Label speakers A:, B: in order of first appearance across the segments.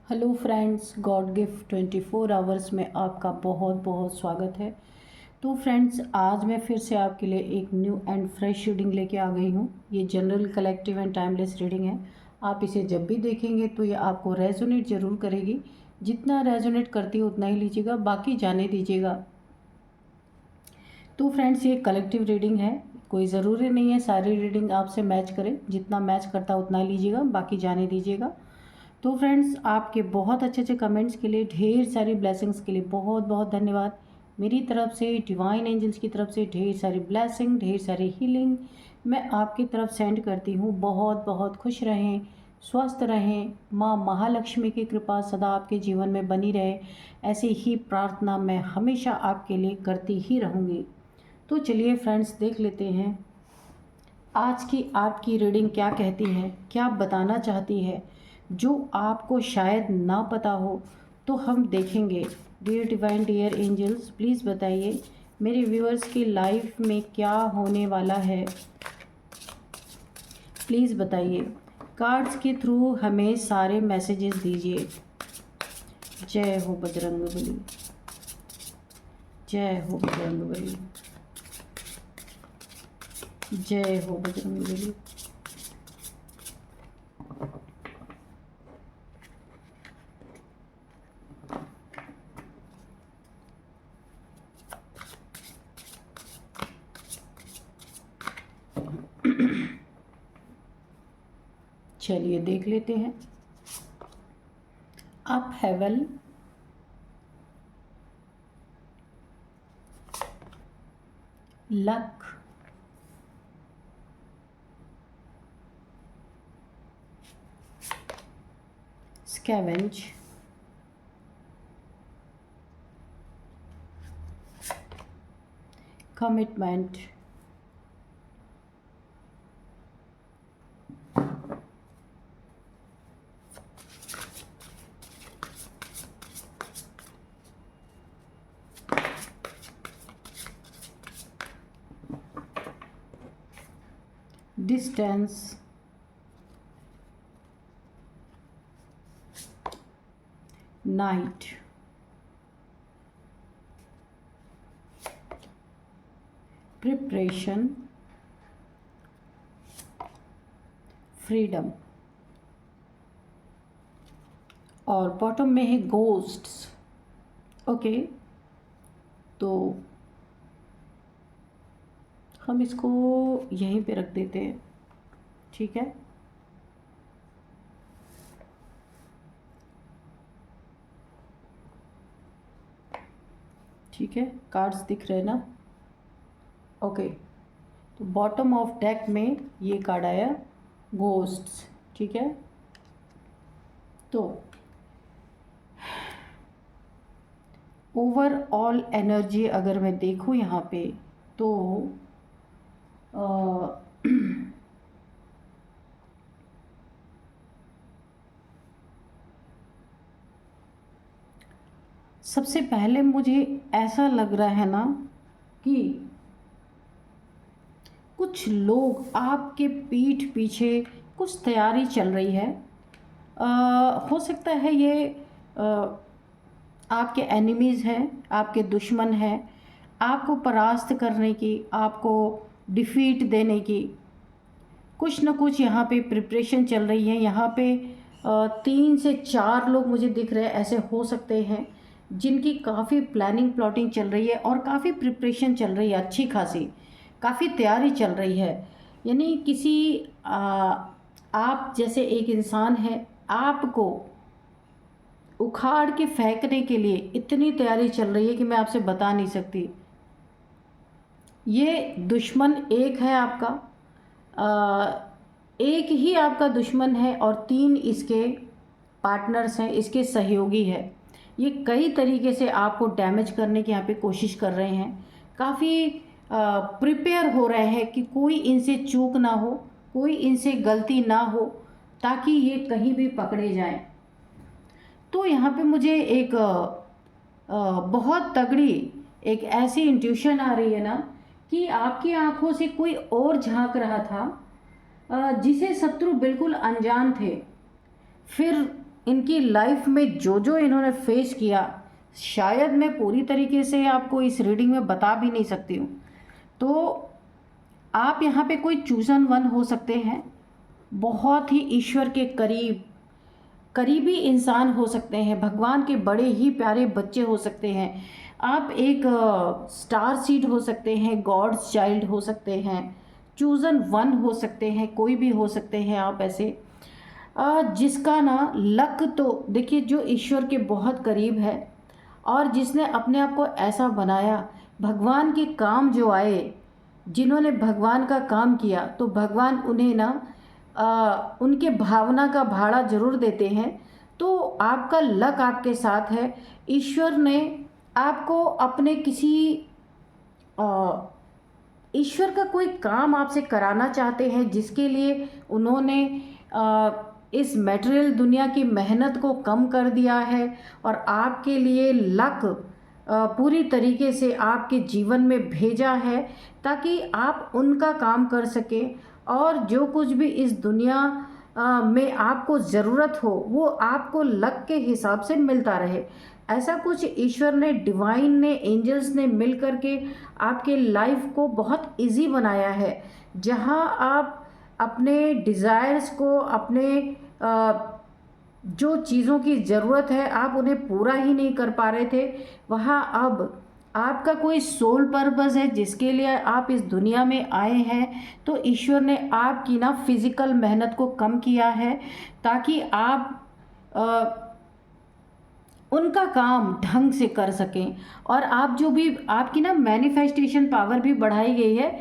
A: Hello friends, God gift 24 hours में आपका बहुत बहुत स्वागत है। तो फ्रेंड्स, आज मैं फिर से आपके लिए एक न्यू एंड फ्रेश रीडिंग लेके आ गई हूँ। ये general, collective and timeless reading है। आप इसे जब भी देखेंगे तो ये आपको रेजोनेट ज़रूर करेगी। जितना रेजोनेट करती है उतना ही लीजिएगा, बाकी जाने दीजिएगा। तो फ्रेंड्स, ये कलेक्टिव रीडिंग है, कोई ज़रूरी नहीं है सारी रीडिंग आपसे मैच करे। जितना मैच करता है उतना लीजिएगा, बाकी जाने दीजिएगा। तो फ्रेंड्स, आपके बहुत अच्छे अच्छे कमेंट्स के लिए, ढेर सारी ब्लेसिंग्स के लिए बहुत बहुत धन्यवाद। मेरी तरफ से, डिवाइन एंजल्स की तरफ से ढेर सारी ब्लेसिंग, ढेर सारी हीलिंग मैं आपकी तरफ सेंड करती हूँ। बहुत बहुत खुश रहें, स्वस्थ रहें, माँ महालक्ष्मी की कृपा सदा आपके जीवन में बनी रहे, ऐसी ही प्रार्थना मैं हमेशा आपके लिए करती ही रहूँगी। तो चलिए फ्रेंड्स, देख लेते हैं आज की आपकी रीडिंग क्या कहती है, क्या बताना चाहती है, जो आपको शायद ना पता हो। तो हम देखेंगे। Dear divine, dear angels, please बताइए मेरे व्यूअर्स की लाइफ में क्या होने वाला है। प्लीज़ बताइए, कार्ड्स के थ्रू हमें सारे मैसेजेस दीजिए। जय हो बजरंगबली, जय हो बजरंगबली, जय हो बजरंगबली। चलिए देख लेते हैं। Up heaven, luck, scavenge, commitment, distance, night, preparation, freedom, और बॉटम में है गोस्ट्स। ओके, तो हम इसको यहीं पे रख देते हैं, ठीक है। ठीक है, कार्ड्स दिख रहे हैं ना। ओके, तो बॉटम ऑफ डेक में ये कार्ड आया, गोस्ट्स, ठीक है। तो ओवरऑल एनर्जी अगर मैं देखूँ यहाँ पे तो सबसे पहले मुझे ऐसा लग रहा है ना कि कुछ लोग आपके पीठ पीछे कुछ तैयारी चल रही है। हो सकता है ये आपके एनिमीज़ हैं, आपके दुश्मन हैं, आपको परास्त करने की, आपको डिफीट देने की कुछ ना कुछ यहाँ पे प्रिपरेशन चल रही है। यहाँ पे 3 से 4 लोग मुझे दिख रहे हैं, ऐसे हो सकते हैं जिनकी काफ़ी प्लानिंग प्लॉटिंग चल रही है और काफ़ी प्रिपरेशन चल रही है, अच्छी खासी काफ़ी तैयारी चल रही है। यानी किसी आप जैसे एक इंसान है, आपको उखाड़ के फेंकने के लिए इतनी तैयारी चल रही है कि मैं आपसे बता नहीं सकती। ये दुश्मन एक है आपका, एक ही आपका दुश्मन है और 3 इसके पार्टनर्स हैं, इसके सहयोगी है। ये कई तरीके से आपको डैमेज करने की यहाँ पे कोशिश कर रहे हैं। काफ़ी प्रिपेयर हो रहे हैं कि कोई इनसे चूक ना हो, कोई इनसे गलती ना हो, ताकि ये कहीं भी पकड़े जाएं। तो यहाँ पे मुझे एक बहुत तगड़ी एक ऐसी इंट्यूशन आ रही है ना कि आपकी आंखों से कोई और झांक रहा था, जिसे शत्रु बिल्कुल अनजान थे। फिर इनकी लाइफ में जो जो इन्होंने फेस किया, शायद मैं पूरी तरीके से आपको इस रीडिंग में बता भी नहीं सकती हूँ। तो आप यहाँ पे कोई चूज़न वन हो सकते हैं, बहुत ही ईश्वर के करीबी इंसान हो सकते हैं, भगवान के बड़े ही प्यारे बच्चे हो सकते हैं, आप एक स्टार सीड हो सकते हैं, गॉड्स चाइल्ड हो सकते हैं, चूज़न वन हो सकते हैं, कोई भी हो सकते हैं आप ऐसे, जिसका ना लक तो देखिए जो ईश्वर के बहुत करीब है और जिसने अपने आप को ऐसा बनाया, भगवान के काम जो आए, जिन्होंने भगवान का काम किया तो भगवान उन्हें ना उनके भावना का भाड़ा जरूर देते हैं। तो आपका लक आपके साथ है। ईश्वर ने आपको अपने किसी ईश्वर का कोई काम आपसे कराना चाहते हैं, जिसके लिए उन्होंने इस मटेरियल दुनिया की मेहनत को कम कर दिया है और आपके लिए लक पूरी तरीके से आपके जीवन में भेजा है ताकि आप उनका काम कर सकें और जो कुछ भी इस दुनिया में आपको ज़रूरत हो वो आपको लक के हिसाब से मिलता रहे। ऐसा कुछ ईश्वर ने, डिवाइन ने, एंजल्स ने मिल कर के आपके लाइफ को बहुत इजी बनाया है। जहां आप अपने डिज़ायर्स को, अपने जो चीज़ों की ज़रूरत है आप उन्हें पूरा ही नहीं कर पा रहे थे, वहाँ अब आपका कोई सोल पर्पस है जिसके लिए आप इस दुनिया में आए हैं। तो ईश्वर ने आपकी ना फिज़िकल मेहनत को कम किया है ताकि आप उनका काम ढंग से कर सकें और आप जो भी आपकी ना मैनिफेस्टेशन पावर भी बढ़ाई गई है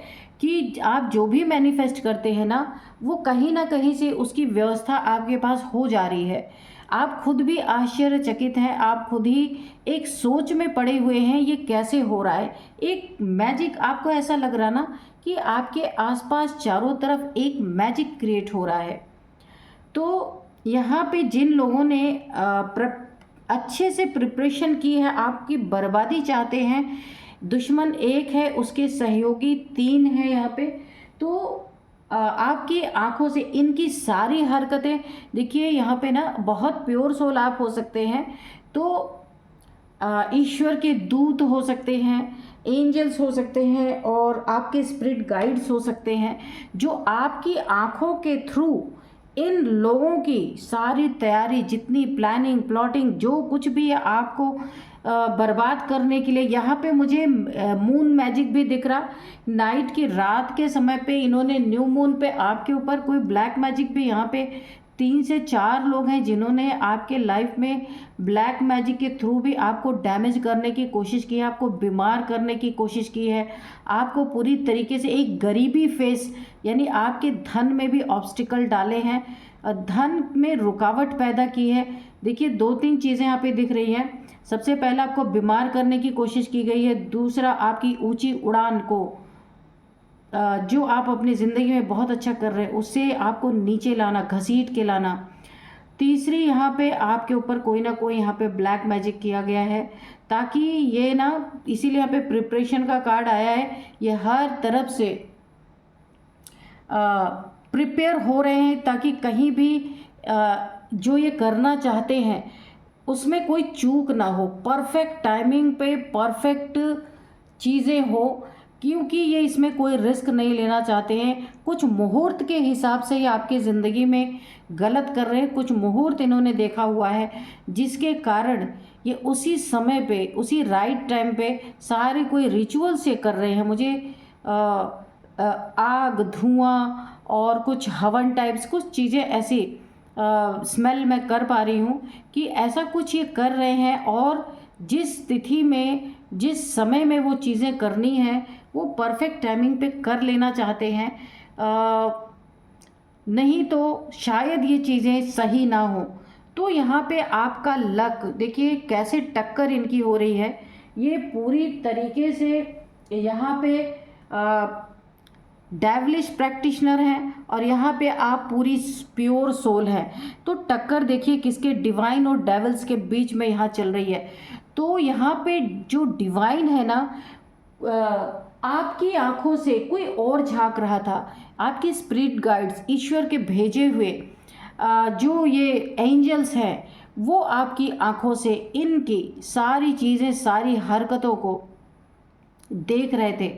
A: कि आप जो भी मैनिफेस्ट करते हैं ना वो कहीं ना कहीं से उसकी व्यवस्था आपके पास हो जा रही है। आप खुद भी आश्चर्यचकित हैं, आप खुद ही एक सोच में पड़े हुए हैं ये कैसे हो रहा है। एक मैजिक आपको ऐसा लग रहा ना कि आपके आसपास चारों तरफ एक मैजिक क्रिएट हो रहा है। तो यहाँ पे जिन लोगों ने अच्छे से प्रिपरेशन की है, आपकी बर्बादी चाहते हैं, दुश्मन एक है, उसके सहयोगी तीन है यहाँ पे। तो आपकी आंखों से इनकी सारी हरकतें देखिए, यहाँ पे ना बहुत प्योर सोल आप हो सकते हैं। तो ईश्वर के दूत हो सकते हैं, एंजल्स हो सकते हैं और आपके स्पिरिट गाइड्स हो सकते हैं जो आपकी आंखों के थ्रू इन लोगों की सारी तैयारी, जितनी प्लानिंग प्लॉटिंग जो कुछ भी है आपको बर्बाद करने के लिए। यहाँ पे मुझे मून मैजिक भी दिख रहा, नाइट की रात के समय पे इन्होंने न्यू मून पे आपके ऊपर कोई ब्लैक मैजिक भी, यहाँ पे 3 से 4 लोग हैं जिन्होंने आपके लाइफ में ब्लैक मैजिक के थ्रू भी आपको डैमेज करने की कोशिश की है, आपको बीमार करने की कोशिश की है, आपको पूरी तरीके से एक गरीबी फेस यानी आपके धन में भी ऑब्स्टिकल डाले हैं, धन में रुकावट पैदा की है। देखिए 2-3 चीज़ें यहाँ पे दिख रही हैं। सबसे पहला आपको बीमार करने की कोशिश की गई है, दूसरा आपकी ऊंची उड़ान को जो आप अपनी ज़िंदगी में बहुत अच्छा कर रहे हैं उससे आपको नीचे लाना, घसीट के लाना। तीसरी यहाँ पे आपके ऊपर कोई ना कोई यहाँ पे ब्लैक मैजिक किया गया है ताकि ये ना, इसीलिए यहाँ पे प्रिपरेशन का कार्ड आया है, ये हर तरफ से प्रिपेयर हो रहे हैं ताकि कहीं भी जो ये करना चाहते हैं उसमें कोई चूक ना हो, परफेक्ट टाइमिंग पे परफेक्ट चीज़ें हो, क्योंकि ये इसमें कोई रिस्क नहीं लेना चाहते हैं। कुछ मुहूर्त के हिसाब से ये आपकी ज़िंदगी में गलत कर रहे हैं, कुछ मुहूर्त इन्होंने देखा हुआ है जिसके कारण ये उसी समय पे, उसी राइट टाइम पे सारे कोई रिचुअल से कर रहे हैं। मुझे आग, धुआं और कुछ हवन टाइप्स कुछ चीज़ें ऐसी स्मेल मैं कर पा रही हूँ कि ऐसा कुछ ये कर रहे हैं और जिस तिथि में, जिस समय में वो चीज़ें करनी है वो परफेक्ट टाइमिंग पे कर लेना चाहते हैं। नहीं तो शायद ये चीज़ें सही ना हो। तो यहाँ पे आपका लक देखिए कैसे टक्कर इनकी हो रही है। ये पूरी तरीके से यहाँ पे डेविलिश प्रैक्टिशनर हैं और यहाँ पे आप पूरी प्योर सोल हैं। तो टक्कर देखिए किसके, डिवाइन और डेविल्स के बीच में यहाँ चल रही है। तो यहाँ पे जो डिवाइन है ना, आपकी आंखों से कोई और झांक रहा था, आपके स्पिरिट गाइड्स, ईश्वर के भेजे हुए जो ये एंजल्स हैं वो आपकी आंखों से इनकी सारी चीज़ें, सारी हरकतों को देख रहे थे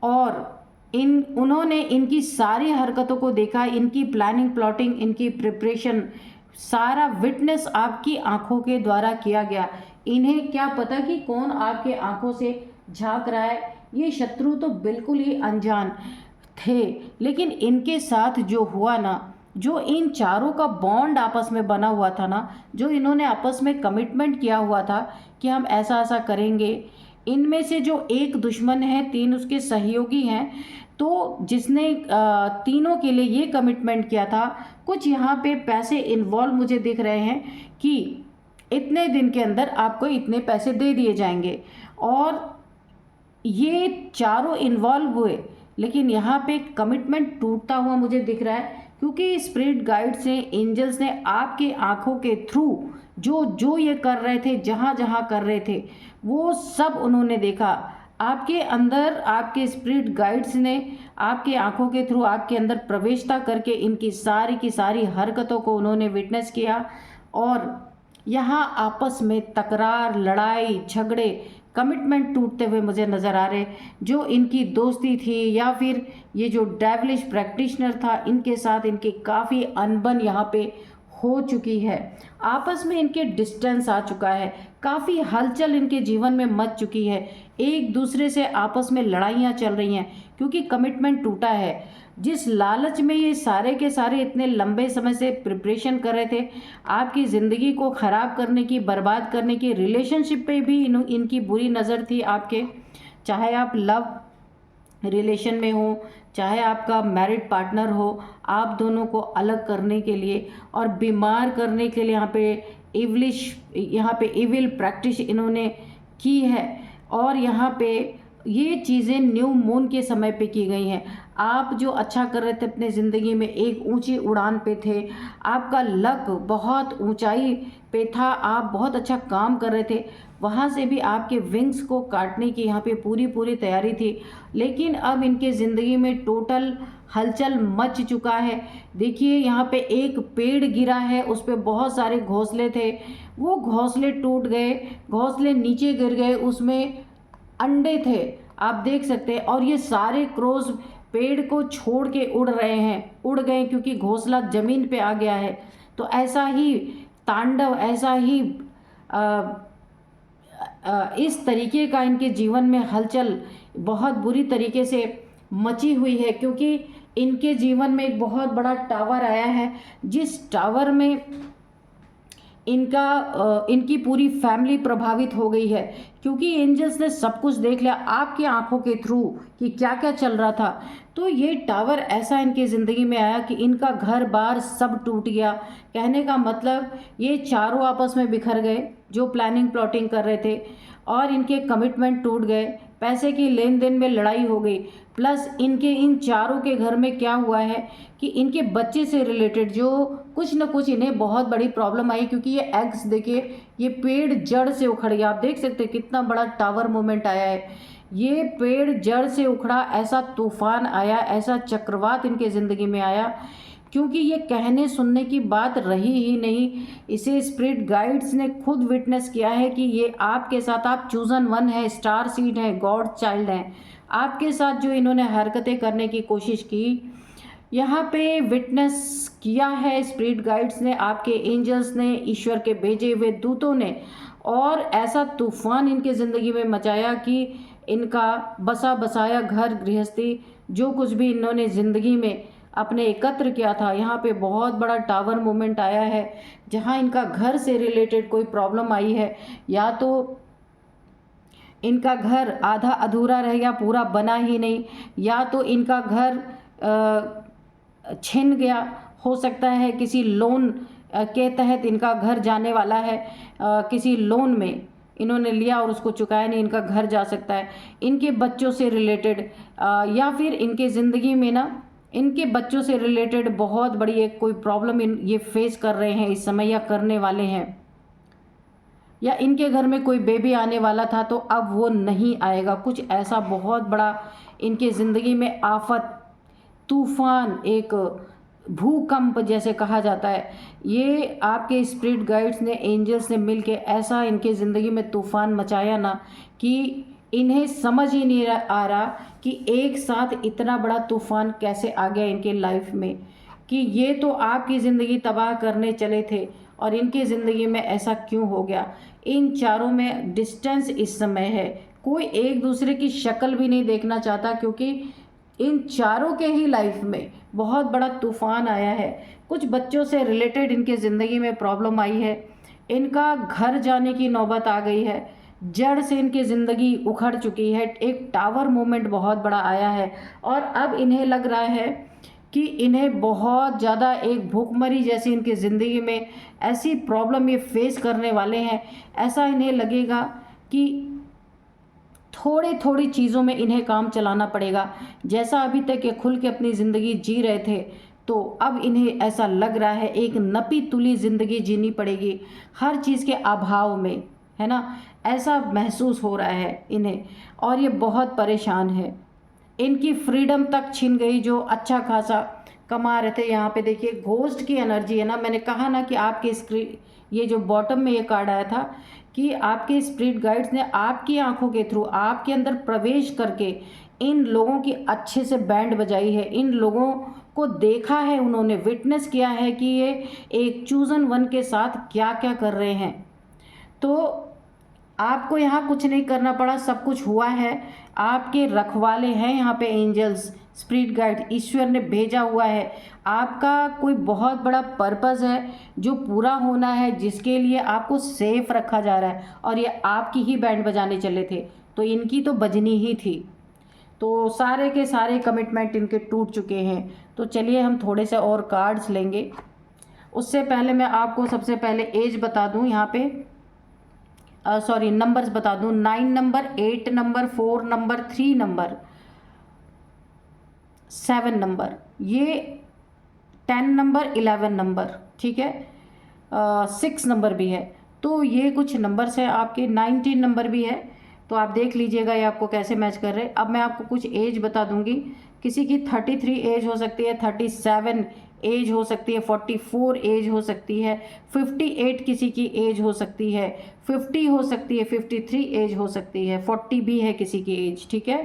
A: और उन्होंने इनकी सारी हरकतों को देखा, इनकी प्लानिंग, प्लॉटिंग, इनकी प्रिपरेशन, सारा विटनेस आपकी आंखों के द्वारा किया गया। इन्हें क्या पता कि कौन आपके आंखों से झांक रहा है, ये शत्रु तो बिल्कुल ही अनजान थे। लेकिन इनके साथ जो हुआ ना, जो इन चारों का बॉन्ड आपस में बना हुआ था ना, जो इन्होंने आपस में कमिटमेंट किया हुआ था कि हम ऐसा ऐसा करेंगे, इनमें से जो एक दुश्मन है, 3 उसके सहयोगी हैं। तो जिसने तीनों के लिए ये कमिटमेंट किया था, कुछ यहाँ पे पैसे इन्वॉल्व मुझे दिख रहे हैं कि इतने दिन के अंदर आपको इतने पैसे दे दिए जाएंगे, और ये चारों इन्वॉल्व हुए। लेकिन यहाँ पे कमिटमेंट टूटता हुआ मुझे दिख रहा है, क्योंकि स्पिरिट गाइड से, एंजल्स ने आपके आंखों के थ्रू जो जो ये कर रहे थे, जहाँ जहाँ कर रहे थे, वो सब उन्होंने देखा। आपके अंदर आपके स्पिरिट गाइड्स ने आपके आंखों के थ्रू आपके अंदर प्रवेशता करके इनकी सारी की सारी हरकतों को उन्होंने विटनेस किया। और यहाँ आपस में तकरार, लड़ाई, झगड़े, कमिटमेंट टूटते हुए मुझे नज़र आ रहे। जो इनकी दोस्ती थी या फिर ये जो डेविलिश प्रैक्टिशनर था, इनके साथ इनकी काफ़ी अनबन यहाँ पे हो चुकी है। आपस में इनके डिस्टेंस आ चुका है, काफ़ी हलचल इनके जीवन में मच चुकी है, एक दूसरे से आपस में लड़ाइयाँ चल रही हैं, क्योंकि कमिटमेंट टूटा है। जिस लालच में ये सारे के सारे इतने लंबे समय से प्रिपरेशन कर रहे थे, आपकी ज़िंदगी को ख़राब करने की, बर्बाद करने की, रिलेशनशिप पे भी इनकी बुरी नज़र थी आपके। चाहे आप लव रिलेशन में हो, चाहे आपका मैरिड पार्टनर हो, आप दोनों को अलग करने के लिए और बीमार करने के लिए यहाँ पे इविल प्रैक्टिस इन्होंने की है। और यहाँ पे ये चीज़ें न्यू मून के समय पे की गई हैं। आप जो अच्छा कर रहे थे अपने ज़िंदगी में, एक ऊंची उड़ान पे थे, आपका लक बहुत ऊंचाई पे था, आप बहुत अच्छा काम कर रहे थे, वहाँ से भी आपके विंग्स को काटने की यहाँ पे पूरी तैयारी थी। लेकिन अब इनके ज़िंदगी में टोटल हलचल मच चुका है। देखिए यहाँ पे एक पेड़ गिरा है, उस पर बहुत सारे घोंसले थे, वो घोंसले टूट गए, घोंसले नीचे गिर गए, उसमें अंडे थे, आप देख सकते हैं। और ये सारे क्रोज पेड़ को छोड़ के उड़ रहे हैं, उड़ गए क्योंकि घोंसला ज़मीन पे आ गया है। तो ऐसा ही तांडव, ऐसा ही इस तरीके का इनके जीवन में हलचल बहुत बुरी तरीके से मची हुई है, क्योंकि इनके जीवन में एक बहुत बड़ा टावर आया है, जिस टावर में इनकी पूरी फैमिली प्रभावित हो गई है। क्योंकि एंजल्स ने सब कुछ देख लिया आपकी आंखों के थ्रू कि क्या क्या चल रहा था। तो ये टावर ऐसा इनकी ज़िंदगी में आया कि इनका घर बार सब टूट गया। कहने का मतलब ये चारों आपस में बिखर गए जो प्लानिंग प्लॉटिंग कर रहे थे, और इनके कमिटमेंट टूट गए, पैसे की लेन देन में लड़ाई हो गई। प्लस इनके इन चारों के घर में क्या हुआ है कि इनके बच्चे से रिलेटेड जो कुछ न कुछ इन्हें बहुत बड़ी प्रॉब्लम आई, क्योंकि ये एग्स देखिए, ये पेड़ जड़ से उखड़ गया। आप देख सकते हैं कितना बड़ा टावर मूवमेंट आया है। ये पेड़ जड़ से उखड़ा, ऐसा तूफान आया, ऐसा चक्रवात इनके ज़िंदगी में आया, क्योंकि ये कहने सुनने की बात रही ही नहीं। इसे स्पिरिट गाइड्स ने खुद विटनेस किया है कि ये आपके साथ, आप चूजन वन है, स्टार सीड है, गॉड चाइल्ड हैं। आपके साथ जो इन्होंने हरकतें करने की कोशिश की, यहाँ पे विटनेस किया है स्पिरिट गाइड्स ने, आपके एंजल्स ने, ईश्वर के भेजे हुए दूतों ने। और ऐसा तूफान इनके ज़िंदगी में मचाया कि इनका बसा बसाया घर गृहस्थी, जो कुछ भी इन्होंने ज़िंदगी में अपने एकत्र किया था, यहाँ पे बहुत बड़ा टावर मूवमेंट आया है। जहाँ इनका घर से रिलेटेड कोई प्रॉब्लम आई है, या तो इनका घर आधा अधूरा रह गया, पूरा बना ही नहीं, या तो इनका घर छिन गया, हो सकता है किसी लोन के तहत इनका घर जाने वाला है, किसी लोन में इन्होंने लिया और उसको चुकाया नहीं, इनका घर जा सकता है। इनके बच्चों से रिलेटेड, या फिर इनके ज़िंदगी में ना इनके बच्चों से रिलेटेड बहुत बड़ी एक कोई प्रॉब्लम ये फेस कर रहे हैं इस समय, या करने वाले हैं। या इनके घर में कोई बेबी आने वाला था तो अब वो नहीं आएगा। कुछ ऐसा बहुत बड़ा इनके ज़िंदगी में आफत, तूफान, एक भूकंप जैसे कहा जाता है, ये आपके स्पिरिट गाइड्स ने, एंजल्स ने मिलके ऐसा इनके ज़िंदगी में तूफ़ान मचाया ना कि इन्हें समझ ही नहीं आ रहा कि एक साथ इतना बड़ा तूफ़ान कैसे आ गया इनके लाइफ में, कि ये तो आपकी ज़िंदगी तबाह करने चले थे और इनकी ज़िंदगी में ऐसा क्यों हो गया। इन चारों में डिस्टेंस इस समय है, कोई एक दूसरे की शक्ल भी नहीं देखना चाहता, क्योंकि इन चारों के ही लाइफ में बहुत बड़ा तूफ़ान आया है। कुछ बच्चों से रिलेटेड इनके ज़िंदगी में प्रॉब्लम आई है, इनका घर जाने की नौबत आ गई है, जड़ से इनकी ज़िंदगी उखड़ चुकी है, एक टावर मूवमेंट बहुत बड़ा आया है और अब इन्हें लग रहा है कि इन्हें बहुत ज़्यादा एक भूखमरी जैसी इनकी ज़िंदगी में ऐसी प्रॉब्लम ये फेस करने वाले हैं। ऐसा इन्हें लगेगा कि थोड़ी थोड़ी चीज़ों में इन्हें काम चलाना पड़ेगा। जैसा अभी तक ये खुल के अपनी ज़िंदगी जी रहे थे, तो अब इन्हें ऐसा लग रहा है एक नपी तुली ज़िंदगी जीनी पड़ेगी हर चीज़ के अभाव में, है ना। ऐसा महसूस हो रहा है इन्हें और ये बहुत परेशान है। इनकी फ्रीडम तक छिन गई जो अच्छा खासा कमा रहे थे। यहाँ पे देखिए घोस्ट की एनर्जी है ना, मैंने कहा ना कि आपके स्क्रीन, ये जो बॉटम में ये कार्ड आया था कि आपके स्पिरिट गाइड्स ने आपकी आंखों के थ्रू आपके अंदर प्रवेश करके इन लोगों की अच्छे से बैंड बजाई है। इन लोगों को देखा है, उन्होंने विटनेस किया है कि ये एक चूजन वन के साथ क्या क्या कर रहे हैं। तो आपको यहाँ कुछ नहीं करना पड़ा, सब कुछ हुआ है। आपके रखवाले हैं यहाँ पे एंजल्स, स्पिरिट गाइड, ईश्वर ने भेजा हुआ है। आपका कोई बहुत बड़ा पर्पस है जो पूरा होना है, जिसके लिए आपको सेफ रखा जा रहा है और ये आपकी ही बैंड बजाने चले थे, तो इनकी तो बजनी ही थी। तो सारे के सारे कमिटमेंट इनके टूट चुके हैं। तो चलिए हम थोड़े से और कार्ड्स लेंगे। उससे पहले मैं आपको सबसे पहले एज बता दूं, यहाँ पे सॉरी नंबर्स बता दूं। 9 number, 8 number, 4 number, 3 number, 7 number, ये 10 नंबर, 11 नंबर, ठीक है, 6 नंबर भी है। तो ये कुछ नंबर्स हैं आपके। 19 नंबर भी है, तो आप देख लीजिएगा ये आपको कैसे मैच कर रहे हैं। अब मैं आपको कुछ एज बता दूंगी। किसी की 33 एज हो सकती है, 37 एज हो सकती है, 44 एज हो सकती है, 58 किसी की एज हो सकती है, 50 हो सकती है, 53 एज हो सकती है, 40 भी है किसी की एज, ठीक है।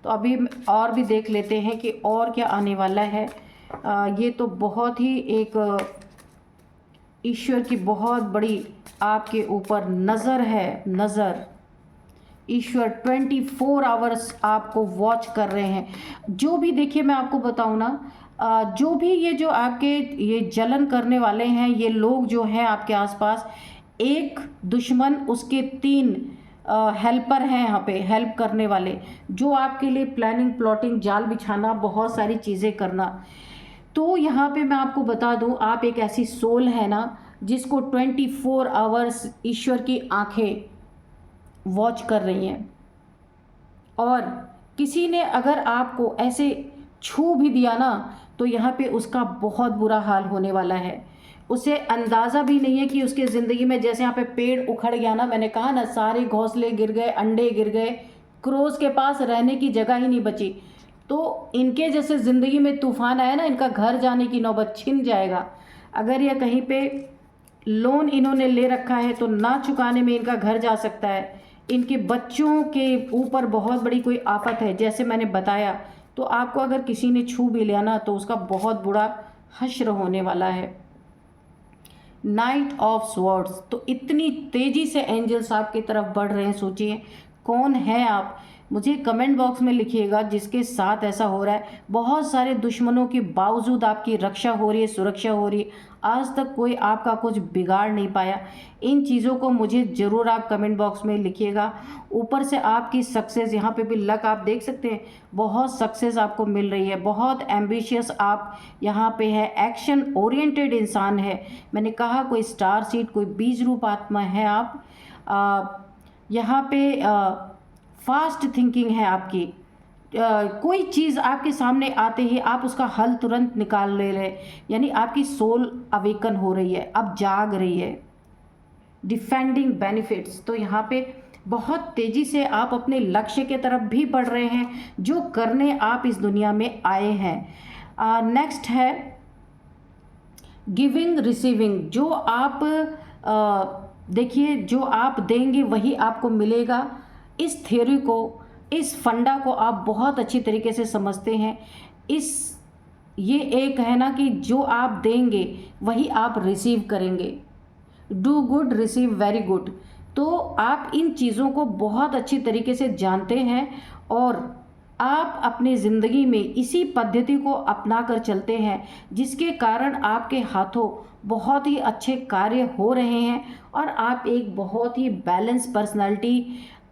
A: तो अभी और भी देख लेते हैं कि और क्या आने वाला है। ये तो बहुत ही एक ईश्वर की बहुत बड़ी आपके ऊपर नज़र है, नज़र। ईश्वर 24 आवर्स आपको वॉच कर रहे हैं। जो भी देखिए मैं आपको बताऊं ना, जो भी ये जो आपके ये जलन करने वाले हैं, ये लोग जो हैं आपके आसपास, एक दुश्मन उसके 3 हेल्पर हैं यहाँ पे, हेल्प करने वाले, जो आपके लिए प्लानिंग, प्लॉटिंग, जाल बिछाना, बहुत सारी चीज़ें करना। तो यहाँ पे मैं आपको बता दूँ, आप एक ऐसी सोल है ना जिसको 24 आवर्स ईश्वर की आंखें वॉच कर रही हैं। और किसी ने अगर आपको ऐसे छू भी दिया ना, तो यहाँ पे उसका बहुत बुरा हाल होने वाला है। उसे अंदाज़ा भी नहीं है कि उसके ज़िंदगी में, जैसे यहाँ पे पेड़ उखड़ गया ना, मैंने कहा ना सारे घोंसले गिर गए, अंडे गिर गए, क्रोस के पास रहने की जगह ही नहीं बची। तो इनके जैसे ज़िंदगी में तूफान आया ना, इनका घर जाने की नौबत छिन जाएगा। अगर यह कहीं पे लोन इन्होंने ले रखा है तो ना चुकाने में इनका घर जा सकता है। इनके बच्चों के ऊपर बहुत बड़ी कोई आफत है, जैसे मैंने बताया। तो आपको अगर किसी ने छू भी लिया ना, तो उसका बहुत बुरा हश्र होने वाला है। नाइट ऑफ स्वॉर्ड्स, तो इतनी तेज़ी से एंजल्स आपकी तरफ बढ़ रहे हैं। सोचिए कौन है आप, मुझे कमेंट बॉक्स में लिखिएगा जिसके साथ ऐसा हो रहा है। बहुत सारे दुश्मनों के बावजूद आपकी रक्षा हो रही है, सुरक्षा हो रही है। आज तक कोई आपका कुछ बिगाड़ नहीं पाया। इन चीज़ों को मुझे ज़रूर आप कमेंट बॉक्स में लिखिएगा। ऊपर से आपकी सक्सेस, यहाँ पे भी लक आप देख सकते हैं, बहुत सक्सेस आपको मिल रही है। बहुत एम्बिशियस आप यहाँ पे है, एक्शन ओरिएंटेड इंसान है। मैंने कहा कोई स्टार सीड, कोई बीज रूप आत्मा है आप। यहाँ पे फास्ट थिंकिंग है आपकी। कोई चीज़ आपके सामने आते ही आप उसका हल तुरंत निकाल ले रहे, यानी आपकी सोल अवेकन हो रही है, अब जाग रही है। डिफेंडिंग बेनिफिट्स, तो यहाँ पे बहुत तेज़ी से आप अपने लक्ष्य के तरफ भी बढ़ रहे हैं, जो करने आप इस दुनिया में आए हैं। नेक्स्ट है गिविंग रिसीविंग, जो आप देखिए जो आप देंगे वही आपको मिलेगा। इस थ्योरी को, इस फंडा को आप बहुत अच्छी तरीके से समझते हैं। ये एक है ना कि जो आप देंगे वही आप रिसीव करेंगे। Do good receive very good. तो आप इन चीज़ों को बहुत अच्छी तरीके से जानते हैं और आप अपनी ज़िंदगी में इसी पद्धति को अपना कर चलते हैं, जिसके कारण आपके हाथों बहुत ही अच्छे कार्य हो रहे हैं और आप एक बहुत ही बैलेंस पर्सनालिटी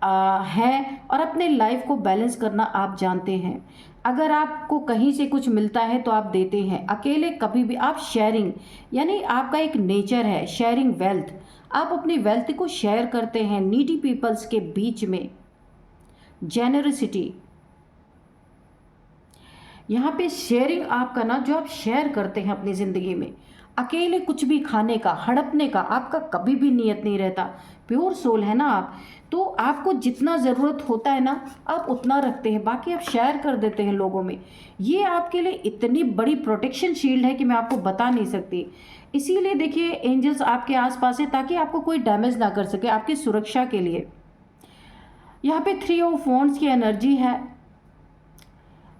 A: हैं और अपने लाइफ को बैलेंस करना आप जानते हैं। अगर आपको कहीं से कुछ मिलता है तो आप देते हैं, अकेले कभी भी आप शेयरिंग, यानी आपका एक नेचर है शेयरिंग वेल्थ। आप अपनी वेल्थ को शेयर करते हैं नीडी पीपल्स के बीच में। जेनरसिटी, यहाँ पे शेयरिंग आपका ना, जो आप शेयर करते हैं अपनी ज़िंदगी में, अकेले कुछ भी खाने का, हड़पने का आपका कभी भी नियत नहीं रहता। प्योर सोल है ना आप, तो आपको जितना ज़रूरत होता है ना आप उतना रखते हैं, बाकी आप शेयर कर देते हैं लोगों में। ये आपके लिए इतनी बड़ी प्रोटेक्शन शील्ड है कि मैं आपको बता नहीं सकती। इसीलिए देखिए एंजल्स आपके आसपास है ताकि आपको कोई डैमेज ना कर सके, आपकी सुरक्षा के लिए। यहाँ पे 3 ऑफ वॉन्ड्स की एनर्जी है।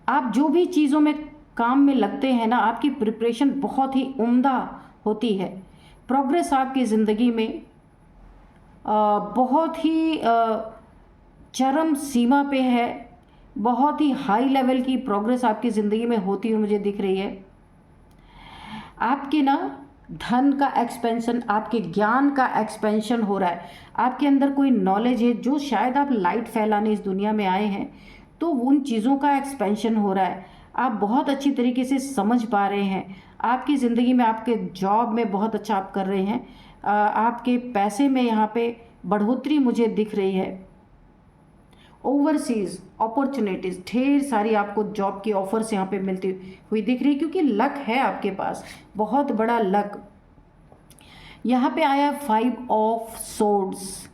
A: आप जो भी चीज़ों में काम में लगते हैं ना, आपकी प्रिपरेशन बहुत ही उम्दा होती है। प्रोग्रेस आपकी ज़िंदगी में बहुत ही चरम सीमा पे है, बहुत ही हाई लेवल की प्रोग्रेस आपकी ज़िंदगी में होती हुई मुझे दिख रही है। आपके ना धन का एक्सपेंशन, आपके ज्ञान का एक्सपेंशन हो रहा है। आपके अंदर कोई नॉलेज है जो शायद आप लाइट फैलाने इस दुनिया में आए हैं, तो उन चीज़ों का एक्सपेंशन हो रहा है। आप बहुत अच्छी तरीके से समझ पा रहे हैं। आपकी ज़िंदगी में, आपके जॉब में बहुत अच्छा आप कर रहे हैं। आपके पैसे में यहाँ पे बढ़ोतरी मुझे दिख रही है। ओवरसीज़ अपॉर्चुनिटीज़, ढेर सारी आपको जॉब की ऑफर्स यहाँ पे मिलती हुई दिख रही है, क्योंकि लक है आपके पास, बहुत बड़ा लक। यहाँ पे आया 5 ऑफ सोर्ड्स।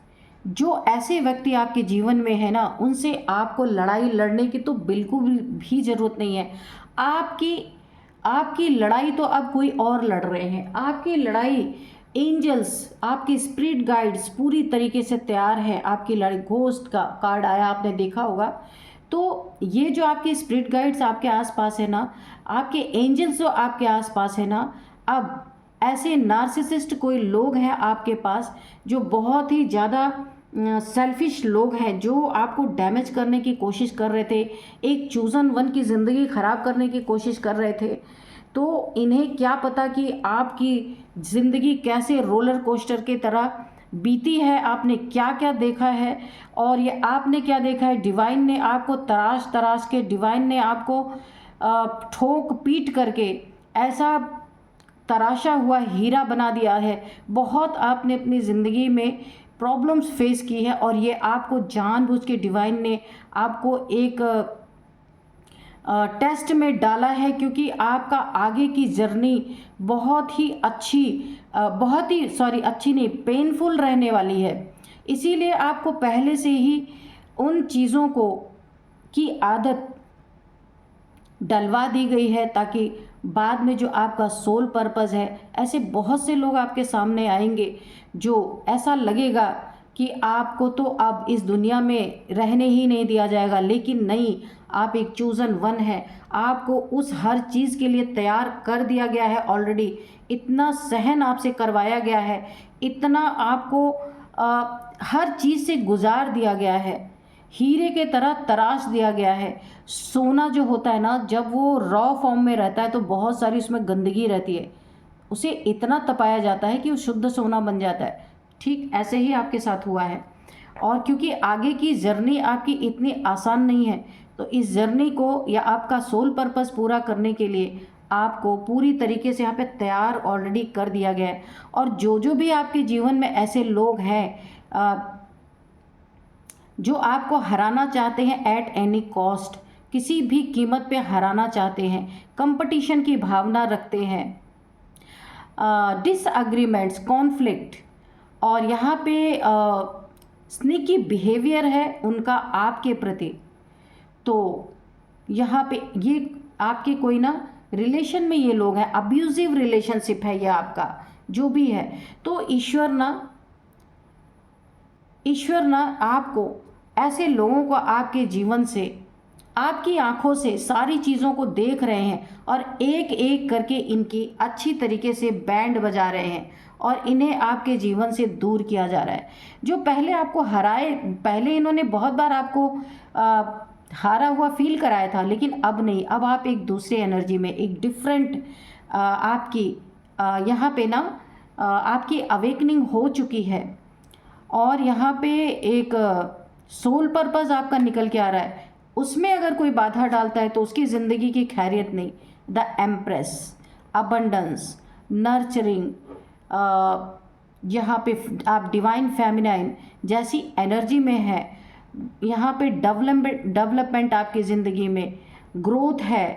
A: जो ऐसे व्यक्ति आपके जीवन में है ना, उनसे आपको लड़ाई लड़ने की तो बिल्कुल भी ज़रूरत नहीं है। आपकी लड़ाई तो अब कोई और लड़ रहे हैं। आपकी लड़ाई एंजल्स, आपके स्पिरिट गाइड्स पूरी तरीके से तैयार हैं आपकी लड़ाई। घोस्ट का कार्ड आया, आपने देखा होगा। तो ये जो आपके स्पिरिट गाइड्स आपके आसपास है ना, आपके एंजल्स जो आपके आसपास है ना, अब ऐसे नार्सिसिस्ट कोई लोग हैं आपके पास जो बहुत ही ज़्यादा सेल्फिश लोग हैं, जो आपको डैमेज करने की कोशिश कर रहे थे, एक चूज़न वन की ज़िंदगी ख़राब करने की कोशिश कर रहे थे। तो इन्हें क्या पता कि आपकी ज़िंदगी कैसे रोलर कोस्टर की तरह बीती है, आपने क्या क्या देखा है और ये आपने क्या देखा है। डिवाइन ने आपको तराश तराश के, डिवाइन ने आपको ठोक पीट करके ऐसा तराशा हुआ हीरा बना दिया है। बहुत आपने अपनी ज़िंदगी में प्रॉब्लम्स फेस की है और ये आपको जानबूझ के डिवाइन ने आपको एक टेस्ट में डाला है, क्योंकि आपका आगे की जर्नी बहुत ही अच्छी, अच्छी नहीं, पेनफुल रहने वाली है। इसीलिए आपको पहले से ही उन चीज़ों को की आदत डलवा दी गई है, ताकि बाद में जो आपका सोल पर्पस है, ऐसे बहुत से लोग आपके सामने आएंगे जो ऐसा लगेगा कि आपको तो अब इस दुनिया में रहने ही नहीं दिया जाएगा, लेकिन नहीं, आप एक चूज़न वन है। आपको उस हर चीज़ के लिए तैयार कर दिया गया है ऑलरेडी। इतना सहन आपसे करवाया गया है, इतना आपको हर चीज़ से गुजार दिया गया है, हीरे के तरह तराश दिया गया है। सोना जो होता है ना, जब वो रॉ फॉर्म में रहता है तो बहुत सारी उसमें गंदगी रहती है, उसे इतना तपाया जाता है कि वो शुद्ध सोना बन जाता है। ठीक ऐसे ही आपके साथ हुआ है। और क्योंकि आगे की जर्नी आपकी इतनी आसान नहीं है, तो इस जर्नी को या आपका सोल पर्पस पूरा करने के लिए आपको पूरी तरीके से यहाँ पे तैयार ऑलरेडी कर दिया गया है। और जो भी आपके जीवन में ऐसे लोग हैं जो आपको हराना चाहते हैं एट एनी कॉस्ट, किसी भी कीमत पे हराना चाहते हैं, कंपटीशन की भावना रखते हैं, डिसएग्रीमेंट्स, कॉन्फ्लिक्ट, और यहाँ पे स्नीकी बिहेवियर है उनका आपके प्रति। तो यहाँ पे ये आपके कोई ना रिलेशन में ये लोग हैं, अब्यूजिव रिलेशनशिप है ये आपका जो भी है, तो ईश्वर ना आपको ऐसे लोगों को आपके जीवन से, आपकी आंखों से सारी चीज़ों को देख रहे हैं और एक एक करके इनकी अच्छी तरीके से बैंड बजा रहे हैं और इन्हें आपके जीवन से दूर किया जा रहा है। जो पहले आपको हराए, पहले इन्होंने बहुत बार आपको हारा हुआ फील कराया था, लेकिन अब नहीं, अब आप एक दूसरे एनर्जी में, एक डिफरेंट आपकी यहाँ पे ना आपकी अवेकनिंग हो चुकी है और यहाँ पे एक सोल पर्पस आपका निकल के आ रहा है। उसमें अगर कोई बाधा डालता है तो उसकी ज़िंदगी की खैरियत नहीं। द एम्प्रेस, अबंडेंस, नर्चरिंग, यहाँ पे आप डिवाइन फेमिनाइन जैसी एनर्जी में है। यहाँ पे डेवलपमेंट आपकी ज़िंदगी में, ग्रोथ है,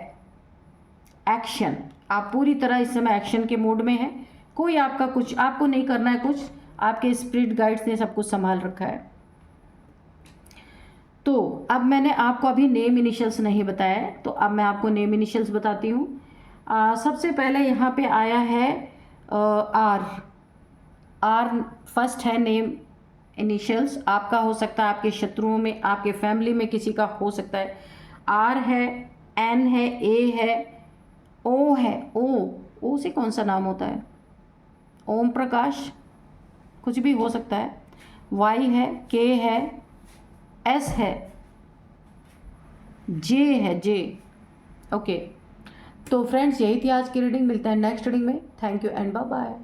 A: एक्शन, आप पूरी तरह इस समय एक्शन के मोड में हैं। कोई आपका कुछ आपको नहीं करना है, कुछ आपके स्पिरिट गाइड्स ने सब कुछ संभाल रखा है। तो अब मैंने आपको अभी नेम इनिशियल्स नहीं बताया है, तो अब मैं आपको नेम इनिशियल्स बताती हूँ। सबसे पहले यहाँ पे आया है आर फर्स्ट है नेम इनिशियल्स। आपका हो सकता है, आपके शत्रुओं में, आपके फैमिली में किसी का हो सकता है। आर है, एन है, ए है, ओ है। ओ से कौन सा नाम होता है? ओम प्रकाश, कुछ भी हो सकता है। वाई है, के है, एस है, जे है, जे। ओके, तो फ्रेंड्स यही थी आज की रीडिंग। मिलते हैं नेक्स्ट रीडिंग में। Thank you and bye bye.